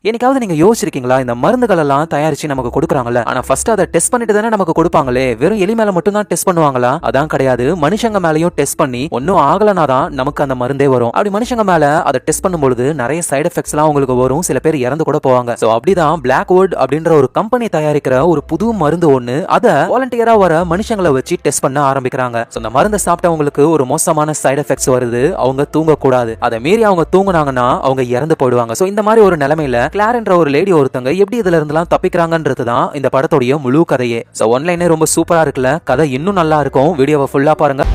என்னைக்காவது நீங்க யோசிச்சிருக்கீங்களா, இந்த மருந்துகள் எல்லாம் தயாரிச்சு நமக்கு கொடுக்குறாங்கல்ல, ஆனா ஃபர்ஸ்ட் அதை டெஸ்ட் பண்ணிட்டு தானே நமக்கு கொடுப்பாங்களே. வெறும் எலி மேல மட்டும் தான் டெஸ்ட் பண்ணுவாங்களா? அதான் கிடையாது. மனுஷங்க மேலயும் டெஸ்ட் பண்ணி ஒன்னும் ஆகலனா தான் நமக்கு அந்த மருந்தே வரும். அப்படி மனுஷங்க மேல அதை டெஸ்ட் பண்ணும்போது நிறைய சைடு எஃபெக்ட்ஸ் எல்லாம் உங்களுக்கு வரும். சில பேர் இறந்து கூட போவாங்க. சோ அப்படிதான் பிளாக்வுட் அப்படின்ற ஒரு கம்பெனி தயாரிக்கிற ஒரு புது மருந்து ஒண்ணு அதை வாலண்டியரா வர மனுஷங்களை வச்சு டெஸ்ட் பண்ண ஆரம்பிக்கிறாங்க. சோ அந்த மருந்தை சாப்பிட்டவங்களுக்கு ஒரு மோசமான சைடு எஃபெக்ட்ஸ் வருது. அவங்க தூங்க கூடாது. அதை மீறி அவங்க தூங்குனாங்கன்னா அவங்க இறந்து போயிடுவாங்க. சோ இந்த மாதிரி ஒரு நிலைமையில கிளார் என்ற ஒரு லேடி ஒருத்தங்க எப்படி இதுல இருந்தெல்லாம் தப்பிக்கிறாங்கன்றது தான் இந்த படத்தோட முழு கதையே. சோ ஒன்லைனே ரொம்ப சூப்பரா இருக்குல்ல. கதை இன்னும் நல்லா இருக்கும். வீடியோவை ஃபுல்லா பாருங்க.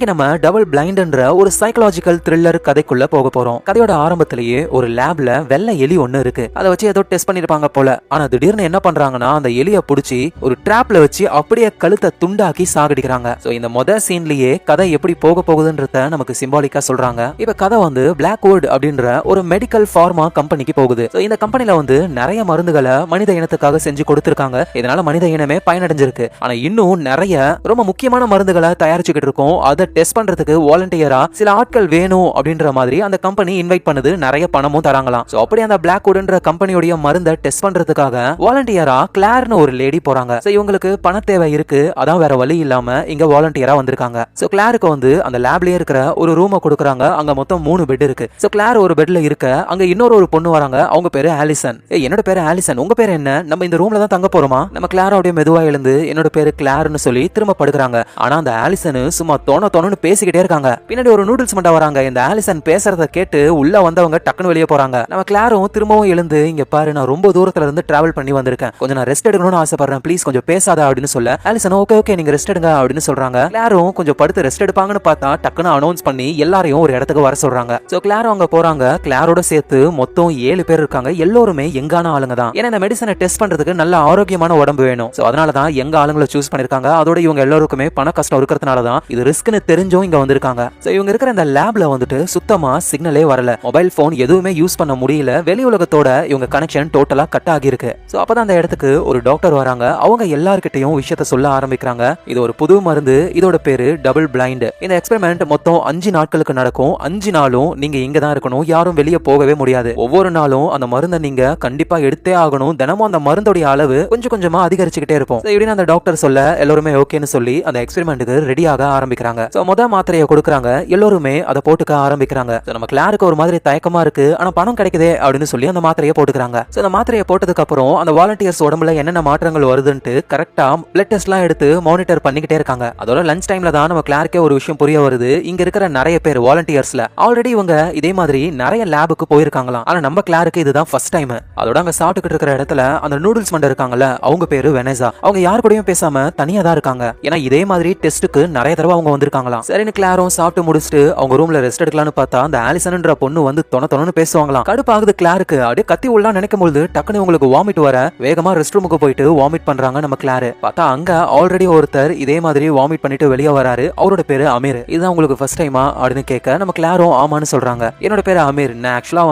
நம்ம டபுள் பிளைண்ட்ன்ற ஒரு சைக்காலஜிக்கல் த்ரில்லர் கதைக்குள்ள போக போறோம். கதையோட ஆரம்பத்திலேயே ஒரு லேப்ல வெள்ளை எலி ஒண்ணு இருக்கு. அதை வச்சு ஏதோ டெஸ்ட் பண்ணிருப்பாங்க போல. ஆனா திடீர்னு என்ன பண்றாங்கன்னா, அந்த எலியை புடிச்சு ஒரு டிராப்ல வச்சு அப்படியே கழுத்தை துண்டாக்கி சாகடிக்கிறாங்க. சோ இந்த மொத சீன்லயே கதை எப்படி போக போகுதுன்றத நமக்கு சிம்பாலிக்கா சொல்றாங்க. இப்ப கதை பிளாக்வுட் அப்படின்ற ஒரு மெடிக்கல் ஃபார்மா கம்பெனிக்கு போகுது. சோ இந்த கம்பெனில நிறைய மருந்துகளை மனித இனத்துக்காக செஞ்சு கொடுத்திருக்காங்க. இதனால மனித இனமே பயனடைஞ்சிருக்கு. ஆனா இன்னும் நிறைய ரொம்ப முக்கியமான மருந்துகளை தயாரிச்சுக்கிட்டு இருக்கோம். அதை டெஸ்ட் பண்றதுக்கு வாலண்டியரா சில ஆட்கள் வேணும் அப்படின்ற மாதிரி அந்த கம்பெனி இன்வைட் பண்ணுது. நிறைய பணமும் தராங்களாம். சோ அப்படி அந்த பிளாக்வுட்ன்ற கம்பெனியோட மருந்தை டெஸ்ட் பண்றதுக்காக வாலண்டியரா கிளார்னு ஒரு லேடி போறாங்க. சோ இவங்களுக்கு பண தேவை இருக்கு. அதான் வேற வழி இல்லாம இங்க வாலண்டியரா வந்திருக்காங்க. சோ கிளாருக்கு அந்த லேப்லயே இருக்கிற ஒரு ரூமை கொடுக்குறாங்க. அங்க மொத்தம் 3 பெட் இருக்கு. சோ கிளார் ஒரு பெட்ல இருக்க அங்க இன்னொரு பொண்ணு வராங்க. அவங்க பேரு ஆலிசன். என்னோட பேரு ஆலிசன், உங்க பேரு என்ன? நம்ம இந்த ரூம்ல தான் தங்க போறோமா? நம்ம கிளார் அப்படியே மெதுவா எழுந்து என்னோட பேரு கிளார்னு சொல்லி திரும்ப படுக்கிறாங்க. ஆனா அந்த ஆலிசன் சும்மா தோண பேசிக்கிட்டே இருக்காங்க. பின்னாடி ஒரு நூடுல்ஸ் மண்டா வராங்க. இந்த ஆலிசன் பேசுறத கேட்டு உள்ள வந்தவங்க டக்குனு வெளியே போறாங்க. நம்ம கிளாரும் திரும்பவும் எழுந்து, இங்க பாரு, நான் ரொம்ப தூரத்துல இருந்து டிராவல் பண்ணி வந்திருக்கேன், கொஞ்சம் நான் ரெஸ்ட் எடுக்கணும்னு ஆசைப்படுறேன், ப்ளீஸ் கொஞ்சம் பேசாத அப்படின்னு சொல்ல ஆலிசன் ஓகே நீங்க ரெஸ்ட் எடுங்க அப்படின்னு சொல்றாங்க. கிளாரும் கொஞ்சம் படுத்து ரெஸ்ட் எடுப்பாங்கன்னு பார்த்தா டக்குனு அனௌன்ஸ் பண்ணி எல்லாரையும் ஒரு இடத்துக்கு வர சொல்றாங்க. சோ கிளாரும் அங்க போறாங்க. கிளாரோட சேர்த்து மொத்தம் 7 பேர் இருக்காங்க. எல்லாருமே எங்கான ஆளுங்க தான். ஏன்னா இந்த மெடிசனை டெஸ்ட் பண்றதுக்கு நல்ல ஆரோக்கியமான உடம்பு வேணும். சோ அதனாலதான் எங்க ஆளுங்களை சூஸ் பண்ணிருக்காங்க. அதோட இவங்க எல்லாருக்குமே பண கஷ்டம் இருக்கிறதுனாலதான் இது ரிஸ்க்னு தெரிஞ்சும் இங்க வந்திருக்காங்க. சோ இவங்க இருக்கிற இந்த லேப்ல சுத்தமா சிக்னலே வரல. மொபைல் போன் எதுவுமே யூஸ் பண்ண முடியல. வெளி உலகத்தோட இவங்க கனெக்ஷன் டோட்டலா கட் ஆகி இருக்கு. சோ அப்பதான் அந்த இடத்துக்கு ஒரு டாக்டர் வராங்க. அவங்க எல்லார்கிட்டையும் விஷயத்த சொல்ல ஆரம்பிக்கிறாங்க. இது ஒரு புது மருந்து. இதோட பேரு டபுள் பிளைண்ட். இந்த எக்ஸ்பெரிமெண்ட் மொத்தம் 5 நாட்களுக்கு நடக்கும். 5 நாளும் நீங்க இங்க தான் இருக்கணும். யாரும் வெளியே போகவே முடியாது. ஒவ்வொரு நாளும் அந்த மருந்தை நீங்க கண்டிப்பா எடுத்தே ஆகணும். தினமும் அந்த மருந்தோட அளவு கொஞ்சம் கொஞ்சமா அதிகரிச்சுக்கிட்டே இருக்கும். இப்படின்னு அந்த டாக்டர் சொல்ல எல்லாருமே ஓகேன்னு சொல்லி அந்த எக்ஸ்பெரிமெண்ட்டுக்கு ரெடி ஆக ஆரம்பிக்கிறாங்க. சோ முத மாத்திரையை கொடுக்குறாங்க. எல்லாருமே அதை போட்டுக்க ஆரம்பிக்கிறாங்க. நம்ம கிளாருக்கு ஒரு மாதிரி தயக்கமா இருக்கு. ஆனா பணம் கிடைக்குதே அப்படின்னு சொல்லி அந்த மாத்திரையை போட்டுக்கிறாங்க. சோ அந்த மாத்திரையை போட்டதுக்கு அப்புறம் அந்த வாலண்டியர்ஸ் உடம்புல என்னென்ன மாற்றங்கள் வருதுன்னு கரெக்டா பிளட் டெஸ்ட் எல்லாம் எடுத்து மானிட்டர் பண்ணிக்கிட்டே இருக்காங்க. அதோட லஞ்ச் டைம்ல தான் நம்ம கிளாருக்கே ஒரு விஷயம் புரிய வருது. இங்க இருக்கிற நிறைய பேர் வாலண்டியர்ஸ்ல ஆல்ரெடி இவங்க இதே மாதிரி நிறைய லேபுக்கு போயிருக்காங்களாம். ஆனா நம்ம கிளாருக்கு இதுதான் ஃபர்ஸ்ட் டைம். அதோட அங்க சாப்பிட்டுக்கிட்டு இருக்கிற இடத்துல அந்த நூடுல்ஸ் மண்டை இருக்காங்கல்ல, அவங்க பேரு வெனேசா. அவங்க யாரு கூடயும் பேசாம தனியா தான் இருக்காங்க. ஏன்னா இதே மாதிரி டெஸ்ட்டுக்கு நிறைய தடவை அவங்க வந்திருக்காங்களாம். சரின்னு கிளாரும் சாப்பிட்டு முடிச்சுட்டு அவங்க ரூம்ல ரெஸ்ட் எடுக்கலாம்னு பார்த்தா அந்த ஆலிசன்ன்ற பொண்ணு தொண பேசுவாங்களாம். கடுப்பாகுது கிளாருக்கு. அப்படியே கத்தி உள்ள நினைக்கும் போது டக்குனு உங்களுக்கு வாமிட் வர வேகமா ரெஸ்ட் ரூமுக்கு போயிட்டு வாமிட் பண்றாங்க நம்ம கிளாரு. பார்த்தா அங்க ஆல்ரெடி ஒருத்தர் இதே மாதிரி வாமிட் பண்ணிட்டு வெளியே வராரு. அவரோட பேரு அமீர். இதுதான் உங்களுக்கு ஃபர்ஸ்ட் டைமா அப்படின்னு கேட்க நம்ம கிளாரும் ஆமான்னு சொல்றாங்க. என்னோட பேரு அமீர், நான் ஆக்சுவலா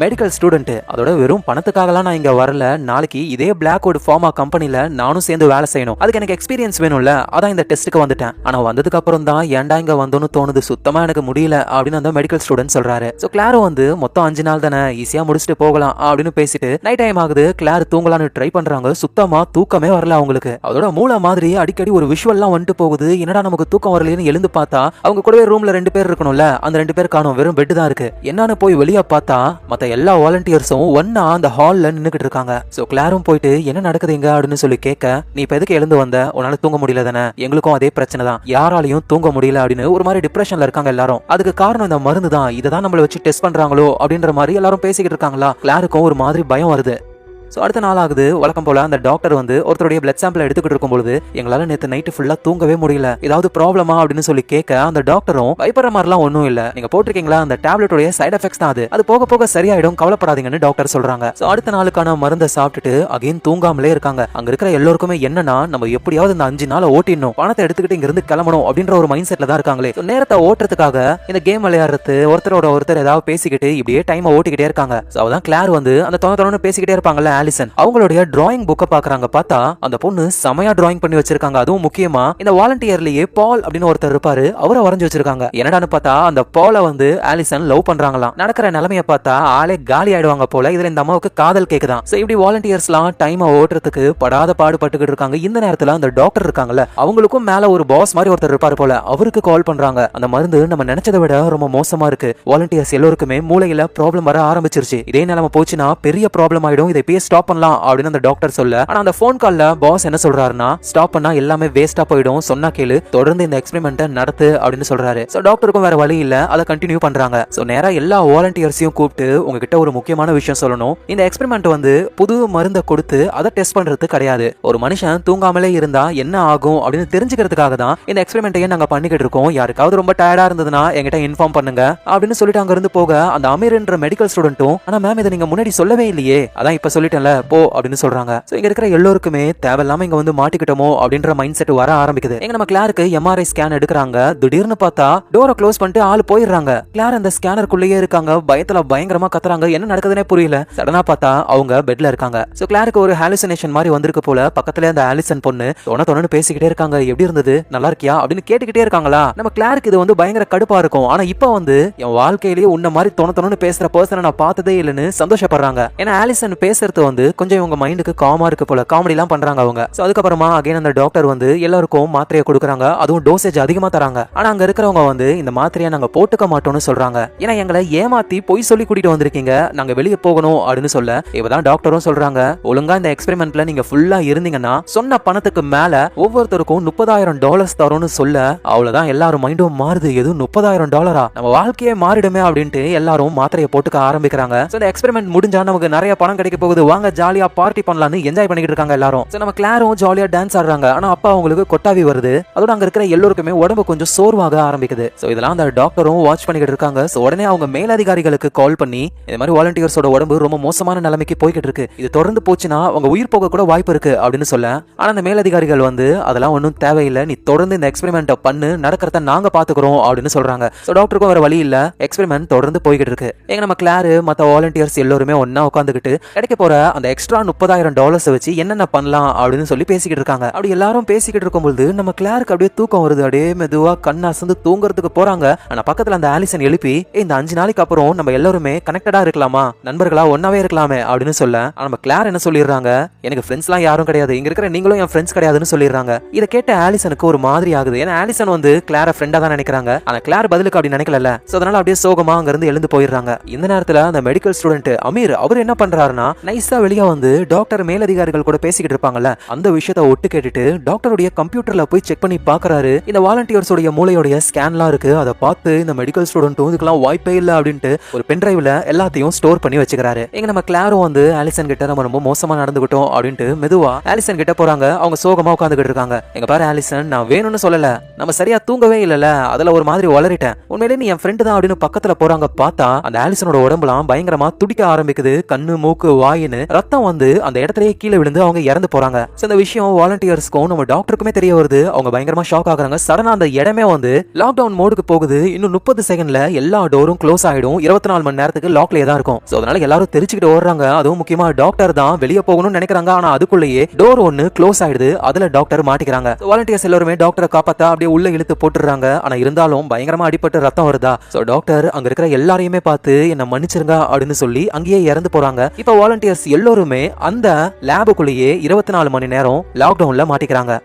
மெடிக்கல் ஸ்டூடெண்ட். அதோட வெறும் பணத்துக்காகலாம் நான் இங்க வரல. நாளைக்கு இதே பிளாக்வுட் ஃபார்மா கம்பெனில நானும் சேர்ந்து வேலை செய்யணும். அதுக்கு எனக்கு எக்ஸ்பீரியன்ஸ் வேணும்ல, அதான் இந்த டெஸ்ட்டுக்கு வந்துட்டேன். ஆனா வந்ததுக்கு அப்புறம் தான் ஏன்டா இங்க வந்தோன்னு தோணுது, சுத்தமா எனக்கு முடியல அப்படின்னு அந்த மெடிக்கல் ஸ்டூடெண்ட் சொல்றாரு. சோ கிளாரோ மொத்தம் 5 நாள் தானே, ஈஸியா முடிச்சுட்டு போகலாம் அப்படின்னு பேசிட்டு நைட் டைம் ஆகுது. கிளார் தூங்கலான்னு ட்ரை பண்றாங்க. சுத்தமா தூக்கமே வரல அவங்களுக்கு. அதோட மூளை மாதிரி அடிக்கடி ஒரு விஷுவல்லாம் வந்துட்டு போகுது. என்னடா நமக்கு தூக்கம் வரலன்னு எழுந்து பார்த்தா அவங்க கூடவே ரூம்ல 2 பேர் இருக்கணும்ல, அந்த 2 பேர் காணோம். வெறும் பெட் தான் இருக்கு. என்னன்னு போய் வெளியே பார்த்தா மத்த எல்லா வாலண்டியர்ஸும் ஒன்னா அந்த ஹால்ல நின்னுக்கிட்டு இருக்காங்க. சோ கிளாரும் போயிட்டு என்ன நடக்குதுங்க அப்படின்னு சொல்லி கேட்க, நீ இப்ப எதுக்கு எழுந்து வந்த, உன்னால தூங்க முடியல தானே, எங்களுக்கும் அதே பிரச்சனை தான், யாராலையும் தூங்க முடியல அப்படின்னு ஒரு மாதிரி டிப்ரெஷன்ல இருக்காங்க எல்லாரும். அதுக்கு காரணம் இந்த மருந்து தான், இதை தான் நம்மள வச்சு டெஸ்ட் பண்றாங்களோ அப்படின்ற மாதிரி எல்லாரும் பேசிக்கிட்டு இருக்காங்களா. கிளாருக்கும் ஒரு மாதிரி பயம் வருது. ஸோ அடுத்த நாள் ஆகுது. வழக்கம் போல அந்த டாக்டர் ஒருத்தருடைய பிளட் சாம்பிள் எடுத்துக்கிட்டு இருக்கும்போது எங்களால் நேற்று நைட்டு ஃபுல்லா தூங்கவே முடியல, ஏதாவது ப்ராப்ளமா அப்படின்னு சொல்லி கேட்க அந்த டாக்டரும் பயப்படுற மாதிரிலாம் ஒன்றும் இல்லை, நீங்க போட்டிருக்கீங்களா அந்த டேப்லெட்டோடைய சைட் எஃபெக்ட்ஸ் தான், அது போக போக சரியாயிடும், கவலைப்படாதீங்கன்னு டாக்டர் சொல்றாங்க. ஸோ அடுத்த நாளுக்கான மருந்தை சாப்பிட்டுட்டு அகைன் தூங்காமலே இருக்காங்க. அங்க இருக்கிற எல்லாருக்குமே என்னன்னா நம்ம எப்படியாவது இந்த 5 நாளை ஓட்டிடணும், பணத்தை எடுத்துக்கிட்டு இங்க இருந்து கிளம்பணும் அப்படின்ற ஒரு மைண்ட் செட்ல தான் இருக்காங்களே. நேரத்தை ஓட்டுறதுக்காக இந்த கேம் விளையாடுறது, ஒருத்தரோட ஒருத்தர் ஏதாவது பேசிக்கிட்டு இப்படியே டைமை ஓட்டிக்கிட்டே இருக்காங்க. ஸோ அதான் கிளார் அந்த தொண தொணன்னு பேசிக்கிட்டே இருப்பாங்கல்ல ஆலிசன் அவங்களுடைய டிராயிங் புக்கை பாக்குறாங்க. பார்த்தா அந்த பொண்ணு செமையா டிராயிங் பண்ணி வச்சிருக்காங்க. அதுவும் முக்கியமா இந்த வாலண்டியர்லயே பால் அப்படின்னு ஒருத்தர் இருப்பாரு, அவரை வரைஞ்சு வச்சிருக்காங்க. என்னடான்னு பார்த்தா அந்த பாலை வந்து ஆலிசன் லவ் பண்றாங்களாம். நடக்கிற நிலைமையை பார்த்தா ஆளே காலி ஆயிடுவாங்க போல. இதுல இந்த அம்மாவுக்கு காதல் கேக்குதான். சோ இப்படி வாலண்டியர்ஸ்லாம் டைம் ஓட்டுறதுக்கு படாத பாடுபட்டுக்கிட்டு இருக்காங்க. இந்த நேரத்துல அந்த டாக்டர் இருக்காங்கல்ல, அவங்களுக்கும் மேல ஒரு பாஸ் மாதிரி ஒருத்தர் இருப்பாரு போல, அவருக்கு கால் பண்றாங்க. அந்த மருந்து நம்ம நினைச்சதை விட ரொம்ப மோசமா இருக்கு. வாலண்டியர்ஸ் எல்லாருக்குமே மூளையில ப்ராப்ளம் வர ஆரம்பிச்சிருச்சு. இதே நிலைமை போச்சுன்னா பெரிய ப்ராப்ளம் ஆயிடும். இதை போய் ஸ்டாப் பண்ணலாம் அப்படின்னு அந்த டாக்டர் சொல்ல, ஆனா அந்த போன் கால்ல பாஸ் என்ன சொல்றாருன்னா, ஸ்டாப் பண்ணா எல்லாமே வேஸ்டா போயிடும், சொன்னா கேளு, தொடர்ந்து இந்த எக்ஸ்பெரிமெண்ட்டை நடத்து அப்படின்னு சொல்றாரு. சோ டாக்டருக்கும் வேற வழி இல்ல, அதை கண்டினியூ பண்றாங்க. சோ நேரா எல்லா வாலண்டியர்ஸையும் கூப்பிட்டு உங்ககிட்ட ஒரு முக்கியமான விஷயம் சொல்லணும். இந்த எக்ஸ்பெரிமெண்ட் வந்து புது மருந்தை கொடுத்து அதை டெஸ்ட் பண்றது கிடையாது. ஒரு மனுஷன் தூங்காமலே இருந்தா என்ன ஆகும் அப்படின்னு தெரிஞ்சுக்கிறதுக்காக தான் இந்த எக்ஸ்பெரிமெண்ட்டையே நாங்க பண்ணிக்கிட்டு இருக்கோம். யாருக்காவது ரொம்ப டயர்டா இருந்ததுன்னா என்கிட்ட இன்ஃபார்ம் பண்ணுங்க அப்படின்னு சொல்லிட்டு அங்க இருந்து போக, அந்த அமீர்ன்ற மெடிக்கல் ஸ்டூடெண்ட்டும், ஆனா மேம் இதை நீங்க முன்னாடி சொல்லவே இல்லையே, அதான் இப்ப சொல்லிட்டேன்ல போ அப்படின்னு சொல்றாங்க. சோ இங்க இருக்கிற எல்லோருக்குமே தேவையில்லாம இங்க வந்து மாட்டிக்கிட்டோமோ அப்படின்ற மைண்ட் செட் வர ஆரம்பிக்குது. எங்க நம்ம கிளாருக்கு எம்ஆர்ஐ ஸ்கேன் எடுக்கிறாங்க. திடீர்னு பார்த்தா டோரை க்ளோஸ் பண்ணிட்டு ஆள் போயிடுறாங்க. கிளார் அந்த ஸ்கேனருக்குள்ளேயே இருக்காங்க. பயத்துல பயங்கரமா கத்துறாங்க. என்ன நடக்குதுன்னே புரியல. சடனா பார்த்தா அவங்க பெட்ல இருக்காங்க. சோ கிளாருக்கு ஒரு ஹாலுசினேஷன் மாதிரி வந்திருக்கு போல. பக்கத்துல அந்த ஆலிசன் பொண்ணு தொண பேசிக்கிட்டே இருக்காங்க. எப்படி இருந்தது, நல்லா இருக்கியா அப்படின்னு கேட்டுக்கிட்டே இருக்காங்களா. நம்ம கிளாருக்கு இது வந்து பயங்கர கடுப்பா இருக்கும். ஆனா இப்ப வந்து என் வாழ்க்கையிலேயே உன்ன மாதிரி தொண பேசுற பர்சனை நான் பார்த்ததே இல்லைன்னு சந்தோஷப்படுறாங்க. ஏன்னா ஆலிசன் பேசுறது வந்து கொஞ்சம் இவங்க மைண்டுக்கு காமா இருக்கு போல. காமெடி எல்லாம் பண்றாங்க அவங்க. சோ அதுக்கப்புறமா அகைன் அந்த டாக்டர் வந்து எல்லாருக்கும் மாத்திரையை கொடுக்குறாங்க. அதுவும் டோசேஜ் அதிகமா தராங்க. ஆனா அங்க இருக்கிறவங்க வந்து இந்த மாத்திரையை நாங்க போட்டுக்க மாட்டோம்னு சொல்றாங்க. ஏன்னா எங்களை ஏமாத்தி பொய் சொல்லி கூட்டிட்டு வந்திருக்கீங்க, நாங்க வெளியே போகணும் அப்படின்னு சொல்ல, இவதான் டாக்டரும் சொல்றாங்க, ஒழுங்கா இந்த எக்ஸ்பெரிமெண்ட்ல நீங்க ஃபுல்லா இருந்தீங்கன்னா சொன்ன பணத்துக்கு மேல ஒவ்வொருத்தருக்கும் $30,000 தரும்னு சொல்ல, அவ்வளவுதான் எல்லாரும் மைண்டும் மாறுது. எதுவும் $30,000, நம்ம வாழ்க்கையே மாறிடுமே அப்படின்ட்டு எல்லாரும் மாத்திரையை போட்டுக்க ஆரம்பிக்கிறாங்க. இந்த எக்ஸ்பெரிமெண்ட் முடிஞ்சா நமக்கு நிறைய பணம் கிடைக்க போகுது, வாங்க ஜாலியா பார்ட்டி பண்ணலாம்னு என்ஜாய் பண்ணிட்டு இருக்காங்க எல்லாரும். நம்ம கிளாரும் ஜாலியா டான்ஸ் ஆடுறாங்க. ஆனா அப்பா அவங்களுக்கு கொட்டாவி வருது. அதோட அங்க இருக்கிற எல்லாருக்குமே உடம்பு கொஞ்சம் சோர்வாக ஆரம்பிக்குது. சோ இதெல்லாம் அந்த டாக்டரும் வாட்ச் பண்ணிட்டு இருக்காங்க. சோ உடனே அவங்க மேலதிகாரிகளுக்கு கால் பண்ணி, இந்த மாதிரி வாலண்டியர்ஸோட உடம்பு ரொம்ப மோசமான நிலைமைக்கு போய்கிட்டு இருக்கு, இது தொடர்ந்து போச்சுன்னா அவங்க உயிர் போக கூட வாய்ப்பு இருக்கு அப்படின்னு சொல்ல, ஆனா அந்த மேலதிகாரிகள் வந்து அதெல்லாம் ஒன்றும் தேவையில்லை, நீ தொடர்ந்து இந்த எக்ஸ்பெரிமெண்ட் பண்ணு, நடக்கிறத நாங்க பாத்துக்கிறோம் அப்படின்னு சொல்றாங்க. சோ டாக்டருக்கும் வேற வழி இல்ல, எக்ஸ்பெரிமெண்ட் தொடர்ந்து போய்கிட்டு இருக்கு. எங்க நம்ம கிளாரு மத்த வாலண்டியர்ஸ் எல்லாருமே ஒன்னா உட்காந்துக்கிட்டு கிடைக்க போற அந்த எக்ஸ்ட்ரா $30,000 வச்சு என்னென்ன பண்ணலாம் அப்படின்னு சொல்லி பேசிக்கிட்டு இருக்காங்க. அப்படி எல்லாரும் பேசிக்கிட்டு இருக்கும்போது நம்ம கிளாருக்கு அப்படியே தூக்கம் வருது. அப்படியே மெதுவா கண் அசந்து தூங்குறதுக்கு போறாங்க. ஆனா பக்கத்துல அந்த ஆலிசன் எழுப்பி, இந்த 5 நாளைக்கு அப்புறம் நம்ம எல்லாருமே கனெக்டடா இருக்கலாமா, நண்பர்களா ஒன்னாவே இருக்கலாமே அப்படின்னு சொல்ல, நம்ம கிளார் என்ன சொல்லிடுறாங்க, எனக்கு ஃப்ரெண்ட்ஸ் எல்லாம் யாரும் கிடையாது, இங்க இருக்கிற நீங்களும் என் ஃப்ரெண்ட்ஸ் கிடையாதுன்னு சொல்லிடுறாங்க. இதை கேட்ட ஆலிசனுக்கு ஒரு மாதிரி ஆகுது. ஏன்னா ஆலிசன் வந்து கிளார ஃப்ரெண்டா தான் நினைக்கிறாங்க. ஆனா கிளார் பதிலுக்கு அப்படி நினைக்கல. சோ அதனால அப்படியே சோகமா அங்க இருந்து எழுந்து போயிடுறாங்க. இந்த நேரத்துல அந்த மெடிக்கல் ஸ்டூடெண்ட் அமீர் அவர் என்ன பண்றாருன்னா, நைஸா வெளியே வந்து டாக்டர் மேலதிகாரிகள் கூட பேசிக்கிட்டு இருப்பாங்கல்ல, அந்த விஷயத்தை ஒட்டு கேட்டுட்டு டாக்டருடைய கம்ப்யூட்டர்ல போய் செக் பண்ணி பாக்குறாரு. இந்த வாலண்டியர்ஸோட மூளையோட ஸ்கேன்லாம் இருக்கு. அதை பார்த்து இந்த மெடிக்கல் ஸ்டூடெண்ட்டும் இதுக்கெல்லாம் வாய்ப்பே இல்ல அப்படின்ட்டு ஒரு பென்டிரைவ்ல எல்லாத்தையும் ஸ்டோர் பண்ணி வச்சுக்கிறாரு. எங்க நம்ம கிளாரும் வந்து ஆலிசன் கிட்ட நம்ம ரொம்ப மோசமா நடந்துகிட்டோம் அப்படின்ட்டு மெதுவா ஆலிசன் கிட்ட போறாங்க. அவங்க சோகமா உட்காந்துக்கிட்டு இருக்காங்க. எங்க பாரு ஆலிசன், நான் வேணும்னு சொல்லல, நம்ம சரியா தூங்கவே இல்லல, அதுல ஒரு மாதிரி வளரிட்டேன், உண்மையிலே நீ என் ஃப்ரெண்டு தான் அப்படின்னு பக்கத்துல போறாங்க. பார்த்தா அந்த ஆலிசனோட உடம்புலாம் பயங்கரமா துடிக்க ஆரம்பிக்குது. கண்ணு மூக்கு வாயின்னு ரத்தம் வந்து அந்த இடத்துலயே கீழே விழுந்து அவங்க இறந்து போறாங்க. இந்த விஷயம் வாலண்டியர்ஸ்க்கும் நம்ம டாக்டருக்குமே தெரிய வருது. அவங்க பயங்கரமா ஷாக் ஆகுறாங்க. சடனா அந்த இடமே வந்து லாக்டவுன் மோடுக்கு போகுது. இன்னும் 30 செகண்ட்ல எல்லா டோரும் க்ளோஸ் ஆயிடும். 24 மணி நேரத்துக்கு லாக்லயே தான் இருக்கும். சோ அதனால எல்லாரும் தெரிச்சுக்கிட்டு ஓடுறாங்க. அதுவும் முக்கியமா டாக்டர் தான் வெளியே போகணும்னு நினைக்கிறாங்க. ஆனா அதுக்குள்ளேயே டோர் ஒன்னு க்ளோஸ் ஆயிடுது. அதுல டாக்டர் மாட்டிக்கிறாங்க. வாலண்டியர்ஸ் எல்லாருமே டாக்டரை காப்பாத்த அப்படியே உள்ள இழுத்து போட்டுறாங்க. ஆனா இருந்தாலும் பயங்கரமா அடிபட்டு ரத்தம் வருதா. சோ டாக்டர் அங்க இருக்கிற எல்லாரையுமே பார்த்து என்ன மன்னிச்சிருங்க அப்படின்னு சொல்லி அங்கேயே இறந்து போறாங்க. இப்ப வாலண்டியர்ஸ் எல்லாருமே அந்த லேபுக்குள்ளேயே 24 மணி நேரம் லாக்டவுன்ல மாட்டிக்கிறாங்க.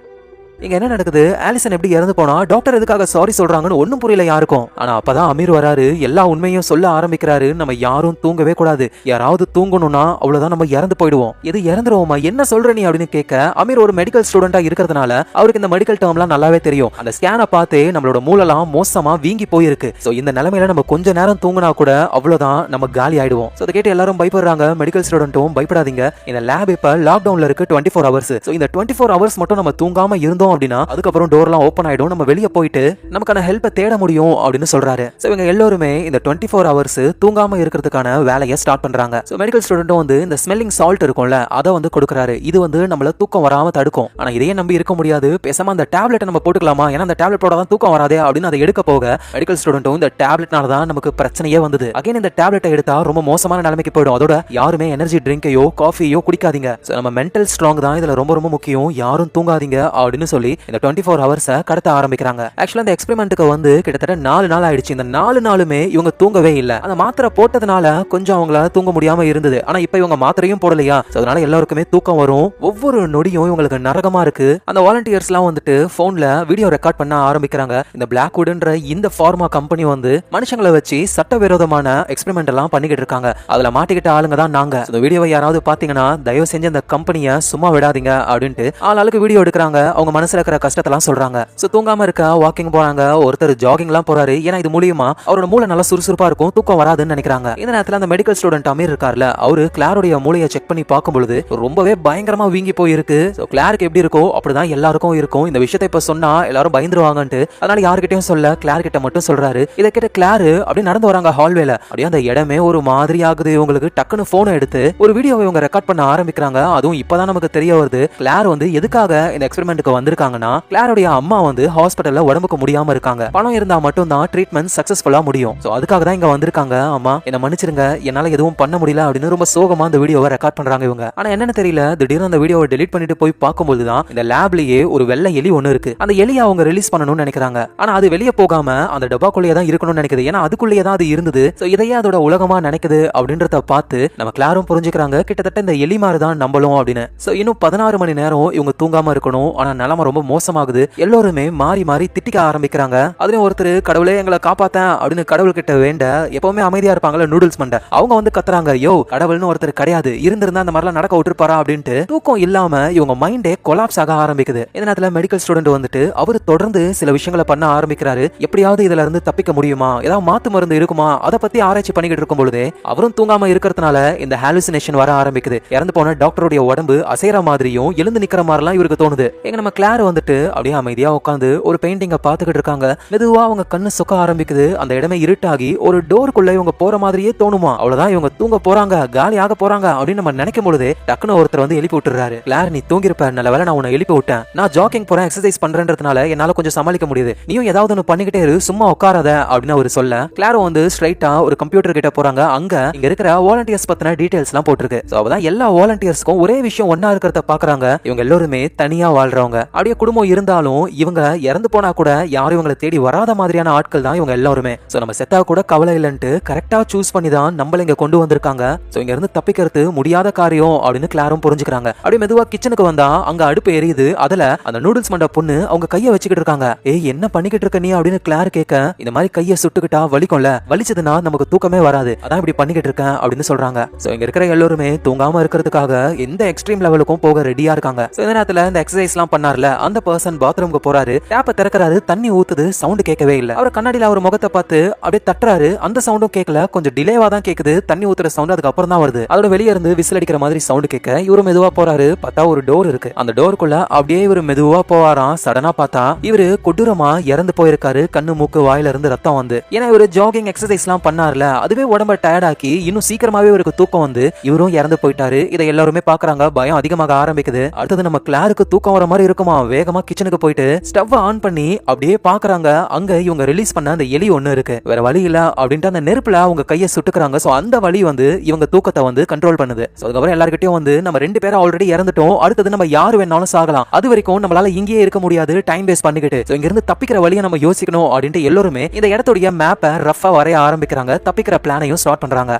இங்க என்ன நடக்குது, ஆலிசன் எப்படி இறந்து போனா, டாக்டர் எதுக்காக சாரி சொல்றாங்கன்னு ஒன்னும் புரியல யாருக்கும். ஆனா அப்பதான் அமீர் வராரு. எல்லா உண்மையும் சொல்ல ஆரம்பிக்கிறாரு. நம்ம யாரும் தூங்கவே கூடாது, யாராவது தூங்கணும்னா அவ்வளவுதான் நம்ம இறந்து போயிடுவோம். எது இறந்துருவோமா, என்ன சொல்ற நீ அப்படின்னு கேட்க, அமீர் ஒரு மெடிக்கல் ஸ்டூடெண்டா இருக்கிறதுனால அவருக்கு இந்த மெடிக்கல் டேர்ம்லாம் நல்லாவே தெரியும். அந்த ஸ்கேனை பார்த்தே நம்மளோட மூளைலாம் மோசமா வீங்கி போயிருக்கு. சோ இந்த நிலைமையில நம்ம கொஞ்ச நேரம் தூங்கினா கூட அவ்வளவுதான் நம்ம காலி ஆயிடுவோம். சோ அதை கேட்டு எல்லாரும் பயப்படுறாங்க. மெடிக்கல் ஸ்டூடெண்ட்டும் பயப்படாதீங்க, இந்த லேப் இப்ப லாக்டவுன்ல இருக்கு 24 ஹவர்ஸ். சோ இந்த 24 ஹவர்ஸ் மட்டும் நம்ம தூங்காம இருந்தோம் வந்தோம் அப்படின்னா அதுக்கப்புறம் டோர்லாம் ஓப்பன் ஆயிடும், நம்ம வெளியே போயிட்டு நமக்கான ஹெல்ப்பை தேட முடியும் அப்படின்னு சொல்றாரு. சோ இவங்க எல்லாருமே இந்த 24 ஹவர்ஸ் தூங்காம இருக்கிறதுக்கான வேலையை ஸ்டார்ட் பண்றாங்க. சோ மெடிக்கல் ஸ்டூடெண்ட்டும் வந்து இந்த ஸ்மெல்லிங் சால்ட் இருக்கும்ல அதை வந்து கொடுக்குறாரு. இது வந்து நம்மள தூக்கம் வராம தடுக்கும். ஆனா இதையே நம்பி இருக்க முடியாது, பேசாம அந்த டேப்லெட்டை நம்ம போட்டுக்கலாமா, ஏன்னா அந்த டேப்லெட் போட தான் தூக்கம் வராதே அப்படின்னு அதை எடுக்க போக மெடிக்கல் ஸ்டூடெண்ட்டும் இந்த டேப்லெட்னால தான் நமக்கு பிரச்சனையே வந்தது. அகைன் இந்த டேப்லெட்டை எடுத்தா ரொம்ப மோசமான நிலைமைக்கு போயிடும். அதோட யாருமே எனர்ஜி ட்ரிங்கையோ காஃபியோ குடிக்காதீங்க. நம்ம மென்டல் ஸ்ட்ராங் தான் இதுல ரொம்ப ரொம்ப முக்கியம், யாரும் தூங்காதீங்க அப்படின்னு சொல்லி இந்த 24 ஹவர்ஸ் கடத்த ஆரம்பிக்கிறாங்க. ஆக்சுவலா இந்த எக்ஸ்பெரிமெண்ட்டுக்கு வந்து கிட்டத்தட்ட 4 நாள் ஆயிடுச்சு. இந்த 4 நாளுமே இவங்க தூங்கவே இல்ல. அந்த மாத்திரை போட்டதுனால கொஞ்சம் அவங்களால தூங்க முடியாம இருந்தது. ஆனா இப்ப இவங்க மாத்திரையும் போடலையா, அதனால எல்லாருக்குமே தூக்கம் வரும். ஒவ்வொரு நொடியும் இவங்களுக்கு நரகமா இருக்கு. அந்த வாலண்டியர்ஸ் எல்லாம் வந்துட்டு போன்ல வீடியோ ரெக்கார்ட் பண்ண ஆரம்பிக்கிறாங்க. இந்த பிளாக்வுட்ன்ற இந்த ஃபார்மா கம்பெனி வந்து மனுஷங்களை வச்சு சட்டவிரோதமான எக்ஸ்பெரிமெண்ட் எல்லாம் பண்ணிக்கிட்டு இருக்காங்க. அதுல மாட்டிக்கிட்ட ஆளுங்க தான் நாங்க. இந்த வீடியோவை யாராவது பாத்தீங்கன்னா தயவு செஞ்சு அந்த கம்பெனியை சும்மா விடாதீங்க அப்படின்ட்டு ஆளுக்கு வீடியோ எடுக்கிறாங்க. அவங்க மனசுல இருக்கிற கஷ்டத்தெல்லாம் சொல்றாங்க. சோ தூங்காம இருக்க வாக்கிங் போறாங்க, ஒருத்தர் ஜாகிங் எல்லாம் போறாரு. ஏன்னா இது மூலியமா அவரோட மூளை நல்லா சுறுசுறுப்பா இருக்கும், தூக்கம் வராதுன்னு நினைக்கிறாங்க. இந்த நேரத்துல அந்த மெடிக்கல் ஸ்டூடெண்ட் அமீர் இருக்கார்ல, அவரு கிளாரோட மூளையை செக் பண்ணி பார்க்கும் பொழுது ரொம்பவே பயங்கரமா வீங்கி போயிருக்கு. கிளாருக்கு எப்படி இருக்கோ அப்படிதான் எல்லாருக்கும் இருக்கும். இந்த விஷயத்தை இப்ப சொன்னா எல்லாரும் பயந்துருவாங்கன்ட்டு அதனால யாருக்கிட்டையும் சொல்ல, கிளார் கிட்ட மட்டும் சொல்றாரு. இதை கிட்ட கிளாரு அப்படி நடந்து வராங்க ஹால்வேல. அப்படியே அந்த இடமே ஒரு மாதிரி ஆகுது. இவங்களுக்கு டக்குன்னு போனை எடுத்து ஒரு வீடியோவை இவங்க ரெக்கார்ட் பண்ண ஆரம்பிக்கிறாங்க. அதுவும் இப்பதான் நமக்கு தெரிய வருது கிளார் வந்து எதுக்காக இந்த எக்ஸ்பெரிமெண்ட்டுக்கு வந்திருக்காங்கன்னா, கிளாரோடைய அம்மா வந்து ஹாஸ்பிட்டல்ல உடம்புக்கு முடியாம இருக்காங்க. பணம் இருந்தா மட்டும் தான் ட்ரீட்மெண்ட் சக்சஸ்ஃபுல்லா முடியும். சோ அதுக்காக தான் இங்க வந்திருக்காங்க. அம்மா என்ன மன்னிச்சிருங்க, என்னால எதுவும் பண்ண முடியல அப்படின்னு ரொம்ப சோகமா அந்த வீடியோவை ரெக்கார்ட் பண்றாங்க இவங்க. ஆனா என்னன்னு தெரியல, திடீர்னு அந்த வீடியோவை டெலீட் பண்ணிட்டு போய் பார்க்கும்போது தான் இந்த லேப்லயே ஒரு வெள்ளை எலி ஒண்ணு இருக்கு. அந்த எலியை அவங்க ரிலீஸ் பண்ணணும்னு நினைக்கிறாங்க. ஆனா அது வெளியே போகாம அந்த டப்பாக்குள்ளேயே தான் இருக்கணும்னு நினைக்குது. ஏன்னா அதுக்குள்ளேயே தான் அது இருந்தது. சோ இதையே அதோட உலகமா நினைக்குது அப்படின்றத பார்த்து நம்ம கிளாரும் புரிஞ்சுக்கிறாங்க, கிட்டத்தட்ட இந்த எலி மாதிரி தான் நம்பலும் அப்படின்னு. சோ இன்னும் 16 மணி நேரம் இவங்க தூங்காம இருக்கணும். ஆனா நிலைமை ரொம்ப மோசமாகுது. எல்லாருமே மாறி மாறி திட்டிக்க ஆரம்பிக்கிறாங்க. அதுலயும் ஒருத்தர் கடவுளே எங்களை காப்பாத்தேன் அப்படின்னு கடவுள் கிட்ட வேண்ட, எப்பவுமே அமைதியா இருப்பாங்கல்ல நூடுல்ஸ் மண்டை, அவங்க வந்து கத்துறாங்க, யோ கடவுள்னு ஒருத்தர் கிடையாது, இருந்திருந்தா அந்த மாதிரிலாம் நடக்க விட்டுருப்பாரா அப்படின்ட்டு. தூக்கம் இல்லாம இவங்க மைண்டே கொலாப்ஸ் ஆக ஆரம்பிக்குது. இந்த நேரத்துல மெடிக்கல் ஸ்டூடெண்ட் வந்துட்டு அவர் தொடர்ந்து சில விஷயங்களை பண்ண ஆரம்பிக்கிறாரு. எப்படியாவது இதுல இருந்து தப்பிக்க முடியுமா, ஏதாவது மாத்து மருந்து இருக்குமா, அதை பத்தி ஆராய்ச்சி பண்ணிக்கிட்டு இருக்கும் பொழுதே அவரும் தூங்காம இருக்கிறதுனால இந்த ஹாலுசினேஷன் வர ஆரம்பிக்குது. இறந்து போன டாக்டருடைய உடம்பு அசைற மாதிரியும் எழுந்து நிக்கிற மாதிரிலாம் இவருக்கு தோணுது. எங்க நம்ம கிளார் வந்துட்டு அப்படியே அமைதியா உட்காந்து ஒரு பெயிண்டிங்க பாத்துக்கிட்டு இருக்காங்க. மெதுவா அவங்க கண்ணு சொக்க ஆரம்பிக்குது. அந்த இடமே இருட்டாகி ஒரு டோருக்குள்ள இவங்க போற மாதிரியே தோணுமா. அவ்வளவுதான், இவங்க தூங்க போறாங்க, காலி ஆக போறாங்க அப்படின்னு நம்ம நினைக்கும் பொழுது டக்குன்னு ஒருத்தர் வந்து எழுப்பி விட்டுறாரு. கிளார் நீ தூங்கிருப்ப, நல்ல வேளை நான் உன்னை எழுப்பி விட்டேன். நான் ஜாக்கிங் போறேன், எக்ஸசைஸ் பண்றேன்றதுனால என்னால கொஞ்சம் சமாளிக்க முடியுது, நீயும் ஏதாவது ஒன்று பண்ணிக்கிட்டே இரு, சும்மா உட்காராத அப்படின்னு அவர் சொல்ல, கிளாரும் வந்து ஸ்ட்ரைட்டா ஒரு கம்ப்யூட்டர் கிட்ட போறாங்க. அங்க இங்க இருக்கிற வாலண்டியர்ஸ் பத்தின டீடைல்ஸ் எல்லாம் போட்டிருக்கு. சோ அப்பதான் எல்லா வாலண்டியர்ஸ்க்கும் ஒரே விஷயம் ஒன்னா இருக்கிறத பாக்குறாங்க. இவங்க எல்லாருமே தனியா வாழ்றவங்க. அப்படியே குடும்பம் இருந்தாலும் இவங்க இறந்து போனா கூட யாரும் இவங்களை தேடி வராத மாதிரியான ஆட்கள் தான் இவங்க எல்லாருமே. சோ நம்ம செத்தா கூட கவலை இல்லன்ட்டு கரெக்டா சூஸ் பண்ணி தான் நம்மள இங்க கொண்டு வந்திருக்காங்க. சோ இங்க இருந்து தப்பிக்கிறது முடியாத காரியம் அப்படின்னு கிளாரும் புரிஞ்சுக்கிறாங்க. அப்படியே மெதுவா கிச்சனுக்கு வந்தா அங்க அடுப்பு எரியுது. அதுல அந்த நூடுல்ஸ் மண்ட பொண்ணு அவங்க கைய வச்சுக்கிட்டு இருக்காங்க. ஏய் என்ன பண்ணிக்கிட்டு இருக்க நீ அப்படின்னு கிளார் கேட்க, இந்த மாதிரி கைய சுட்டுக்கிட்டா வலிக்கும்ல, வலிச்சதுன்னா நமக்கு தூக்கமே வராது, அதான் இப்படி பண்ணிக்கிட்டு இருக்கேன் அப்படின்னு சொல்றாங்க. சோ இங்க இருக்கிற எல்லாருமே தூங்காம இருக்கிறதுக்காக எந்த எக்ஸ்ட்ரீம் லெவலுக்கும் போக ரெடியா இருக்காங்க. சோ இந்த நேரத்துல இந்த எக்ஸசைஸ் எல்லாம் பண்ணார்ல அந்த பர்சன் பாத்ரூம்க்கு போறாரு. டேப்பை திறக்கிறாரு, தண்ணி ஊத்துது, சவுண்ட் கேட்கவே இல்ல. அவர் கண்ணாடியில அவர் முகத்தை பார்த்து அப்படியே தட்டுறாரு, அந்த சவுண்டும் கேட்கல, கொஞ்சம் டிலேவா தான் கேக்குது. தண்ணி ஊத்துற சவுண்ட் அதுக்கு அப்புறம் தான் வருது. அதோட வெளியே இருந்து விசில் அடிக்கிற மாதிரி சவுண்ட் கேட்க இவரு மெதுவா போறாரு. பார்த்தா ஒரு டோர் இருக்கு. அந்த டோருக்குள்ள அப்படியே இவரு மெதுவா போவாராம். சடனா பார்த்தா இவரு கொடூரமா இறந்து போயிருக்காரு. கண்ணு மூக்கு வாயில இருந்து ரத்தம் வந்து. ஏன்னா இவரு ஜாகிங் எக்ஸசைஸ் எல்லாம் பண்ணார்ல, அதுவே உடம்ப டயர்ட் ஆக்கி இன்னும் சீக்கிரமாவே இவருக்கு தூக்கம் வந்து இவரும் இறந்து போயிட்டாரு. இதை எல்லாருமே பாக்குறாங்க. பயம் அதிகமாக ஆரம்பிக்குது. அடுத்தது நம்ம கிளாருக்கு தூக்கம் வர மாதிரி இருக்குமா, வேகமா கிச்சனுக்கு போயிட்டு ஸ்டவ் ஆன் பண்ணி அப்படியே பாக்குறாங்க. அங்க இவங்க ரிலீஸ் பண்ண அந்த எலி ஒண்ணு இருக்கு. வேற வழி இல்ல அப்படின்ட்டு அந்த நெருப்புல அவங்க கையை சுட்டுக்கிறாங்க. சோ அந்த வழி வந்து இவங்க தூக்கத்தை வந்து கண்ட்ரோல் பண்ணுது. சோ அதுக்கப்புறம் எல்லார்கிட்டயும் வந்து நம்ம 2 பேரும் ஆல்ரெடி இறந்துட்டோம், அடுத்தது நம்ம யாரு வேணாலும் சாகலாம், அது வரைக்கும் நம்மளால இங்கேயே இருக்க முடியாது, டைம் வேஸ்ட் பண்ணிக்கிட்டு சோ இங்க இருந்து தப்பிக்கிற வழியை நம்ம யோசிக்கணும் அப்படின்ட்டு எல்லாருமே இந்த இடத்துடைய மேப்பை ரஃபா வரைய ஆரம்பிக்கிறாங்க. தப்பிக்கிற பிளானையும் ஸ்டார்ட் பண்றாங்க.